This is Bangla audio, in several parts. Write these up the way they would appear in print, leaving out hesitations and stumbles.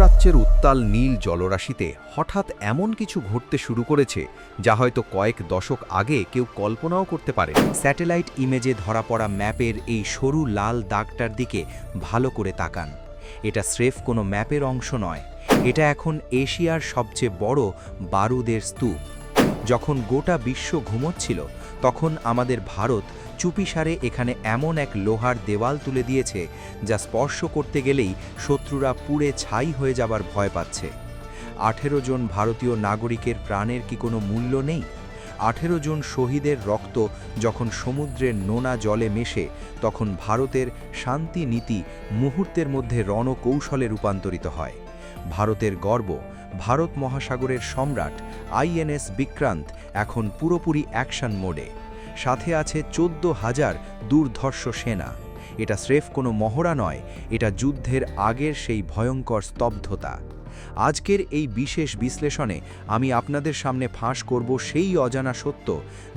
মধ্যপ্রাচ্যের উত্তাল নীল জলরাশিতে হঠাৎ এমন কিছু ঘটতে শুরু করেছে যা হয়তো কয়েক দশক আগে কেউ কল্পনাও করতে পারে। স্যাটেলাইট ইমেজে ধরা পড়া ম্যাপের এই সরু লাল দাগটার দিকে ভালো করে তাকান। এটা স্রেফ কোনো ম্যাপের অংশ নয়, এটা এখন এশিয়ার সবচেয়ে বড় বারুদের স্তূপ। যখন গোটা বিশ্ব ঘুমোচ্ছিল তখন আমাদের ভারত চুপিসারে এখানে এমন এক লোহার দেওয়াল তুলে দিয়েছে যা স্পর্শ করতে গেলেই শত্রুরা পুড়ে ছাই হয়ে যাবার ভয় পাচ্ছে। 18 জন ভারতীয় নাগরিকের প্রাণের কি কোনো মূল্য নেই? 18 জন শহীদের রক্ত যখন সমুদ্রের নোনা জলে মেশে তখন ভারতের শান্তি নীতি মুহূর্তের মধ্যে রণকৌশলে রূপান্তরিত হয়। ভারতের গর্ব, ভারত মহাসাগরের সম্রাট আইএনএস বিক্রান্ত এখন পুরোপুরি অ্যাকশন মোডে। সাথে আছে 14,000 দুর্ধর্ষ সেনা। এটা স্রেফ কোনো মহড়া নয়, এটা যুদ্ধের আগের সেই ভয়ঙ্কর স্তব্ধতা। আজকের এই বিশেষ বিশ্লেষণে আমি আপনাদের সামনে ফাঁস করব সেই অজানা সত্য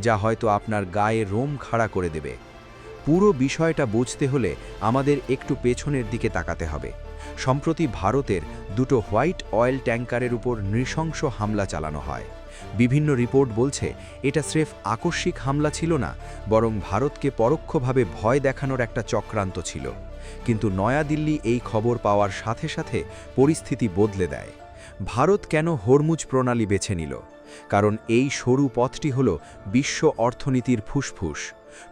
যা হয়তো আপনার গায়ে রোম খাড়া করে দেবে। পুরো বিষয়টা বুঝতে হলে আমাদের একটু পেছনের দিকে তাকাতে হবে। সম্প্রতি ভারতের দুটো হোয়াইট অয়েল ট্যাঙ্কারের উপর নৃশংস হামলা চালানো হয়। বিভিন্ন রিপোর্ট বলছে এটা স্রেফ আকস্মিক হামলা ছিল না, বরং ভারতকে পরোক্ষভাবে ভয় দেখানোর একটা চক্রান্ত ছিল। কিন্তু নয়াদিল্লি এই খবর পাওয়ার সাথে সাথে পরিস্থিতি বদলে দেয়। ভারত কেন হরমুজ প্রণালী বেছে নিল? কারণ এই সরু পথটি হল বিশ্ব অর্থনীতির ফুসফুস।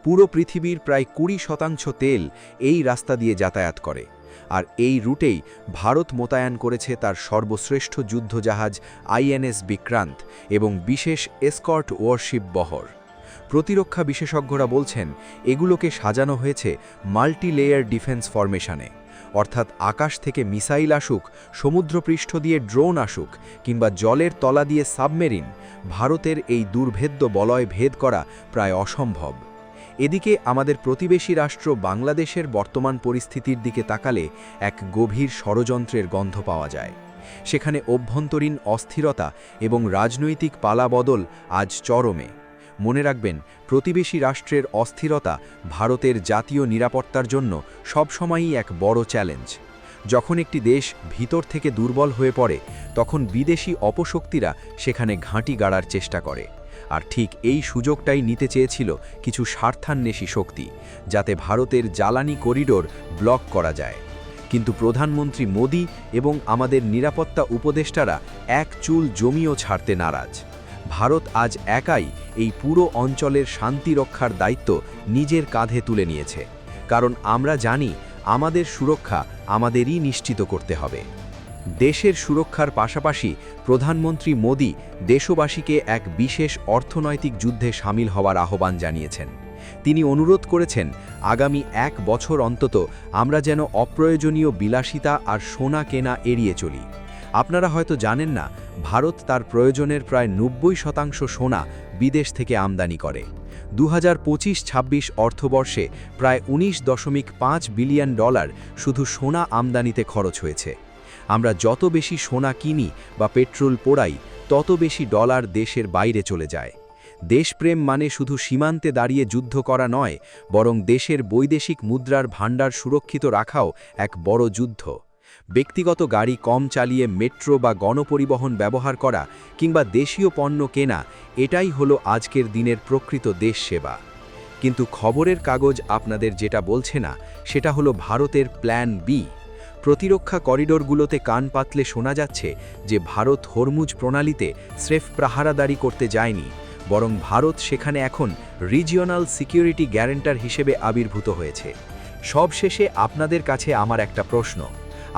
পুরো পৃথিবীর প্রায় 20% তেল এই রাস্তা দিয়ে যাতায়াত করে। আর এই রুটেই ভারত মোতায়েন করেছে তার সর্বশ্রেষ্ঠ যুদ্ধজাহাজ আইএনএস বিক্রান্ত এবং বিশেষ এসকর্ট ওয়ারশিপ বহর। প্রতিরক্ষা বিশেষজ্ঞরা বলছেন এগুলোকে সাজানো হয়েছে মাল্টি লেয়ার ডিফেন্স ফরমেশনে, অর্থাৎ আকাশ থেকে মিসাইল আসুক, সমুদ্রপৃষ্ঠ দিয়ে ড্রোন আসুক কিংবা জলের তলা দিয়ে সাবমেরিন, ভারতের এই দুর্ভেদ্য বলয় ভেদ করা প্রায় অসম্ভব। এদিকে আমাদের প্রতিবেশী রাষ্ট্র বাংলাদেশের বর্তমান পরিস্থিতির দিকে তাকালে এক গভীর ষড়যন্ত্রের গন্ধ পাওয়া যায়। সেখানে অভ্যন্তরীণ অস্থিরতা এবং রাজনৈতিক পালাবদল আজ চরমে। মনে রাখবেন, প্রতিবেশী রাষ্ট্রের অস্থিরতা ভারতের জাতীয় নিরাপত্তার জন্য সবসময়ই এক বড় চ্যালেঞ্জ। যখন একটি দেশ ভিতর থেকে দুর্বল হয়ে পড়ে তখন বিদেশি অপশক্তিরা সেখানে ঘাঁটি গাড়ার চেষ্টা করে। আর ঠিক এই সুযোগটাই নিতে চেয়েছিল কিছু স্বার্থান্বেষী শক্তি, যাতে ভারতের জ্বালানি করিডোর ব্লক করা যায়। কিন্তু প্রধানমন্ত্রী মোদি এবং আমাদের নিরাপত্তা উপদেষ্টারা এক চুল জমিও ছাড়তে নারাজ। ভারত আজ একাই এই পুরো অঞ্চলের শান্তি রক্ষার দায়িত্ব নিজের কাঁধে তুলে নিয়েছে। কারণ আমরা জানি আমাদের সুরক্ষা আমাদেরই নিশ্চিত করতে হবে। দেশের সুরক্ষার পাশাপাশি প্রধানমন্ত্রী মোদি দেশবাসীকে এক বিশেষ অর্থনৈতিক যুদ্ধে সামিল হওয়ার আহ্বান জানিয়েছেন। তিনি অনুরোধ করেছেন আগামী 1 বছর অন্তত আমরা যেন অপ্রয়োজনীয় বিলাসিতা আর সোনা কেনা এড়িয়ে চলি। আপনারা হয়তো জানেন না, ভারত তার প্রয়োজনের প্রায় 90% সোনা বিদেশ থেকে আমদানি করে। 2025-26 অর্থবর্ষে প্রায় $19.5 বিলিয়ন শুধু সোনা আমদানিতে খরচ হয়েছে। আমরা যত বেশি সোনা কিনি বা পেট্রোল পোড়াই তত বেশি ডলার দেশের বাইরে চলে যায়। দেশপ্রেম মানে শুধু সীমান্তে দাঁড়িয়ে যুদ্ধ করা নয়, বরং দেশের বৈদেশিক মুদ্রার ভাণ্ডার সুরক্ষিত রাখাও এক বড় যুদ্ধ। ব্যক্তিগত গাড়ি কম চালিয়ে মেট্রো বা গণপরিবহন ব্যবহার করা কিংবা দেশীয় পণ্য কেনা, এটাই হলো আজকের দিনের প্রকৃত দেশ সেবা। কিন্তু খবরের কাগজ আপনাদের যেটা বলছে না সেটা হলো ভারতের প্ল্যান বি। প্রতিরক্ষা করিডোরগুলোতে কান পাতলে শোনা যাচ্ছে যে ভারত হরমুজ প্রণালীতে স্রেফ পাহারাদারি করতে যায়নি, বরং ভারত সেখানে এখন রিজিওনাল সিকিউরিটি গ্যারেন্টার হিসেবে আবির্ভূত হয়েছে। সবশেষে আপনাদের কাছে আমার একটা প্রশ্ন,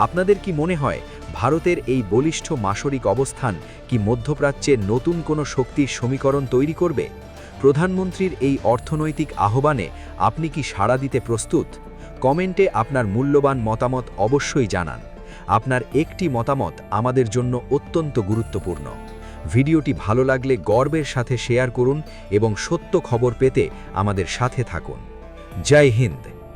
আপনাদের কি মনে হয় ভারতের এই বলিষ্ঠ মাসরিক অবস্থান কি মধ্যপ্রাচ্যের নতুন কোনো শক্তির সমীকরণ তৈরি করবে? প্রধানমন্ত্রীর এই অর্থনৈতিক আহ্বানে আপনি কি সাড়া দিতে প্রস্তুত? কমেন্টে আপনার মূল্যবান মতামত অবশ্যই জানান। আপনার একটি মতামত আমাদের জন্য অত্যন্ত গুরুত্বপূর্ণ। ভিডিওটি ভালো লাগলে গর্বের সাথে শেয়ার করুন এবং সত্য খবর পেতে আমাদের সাথে থাকুন। জয় হিন্দ।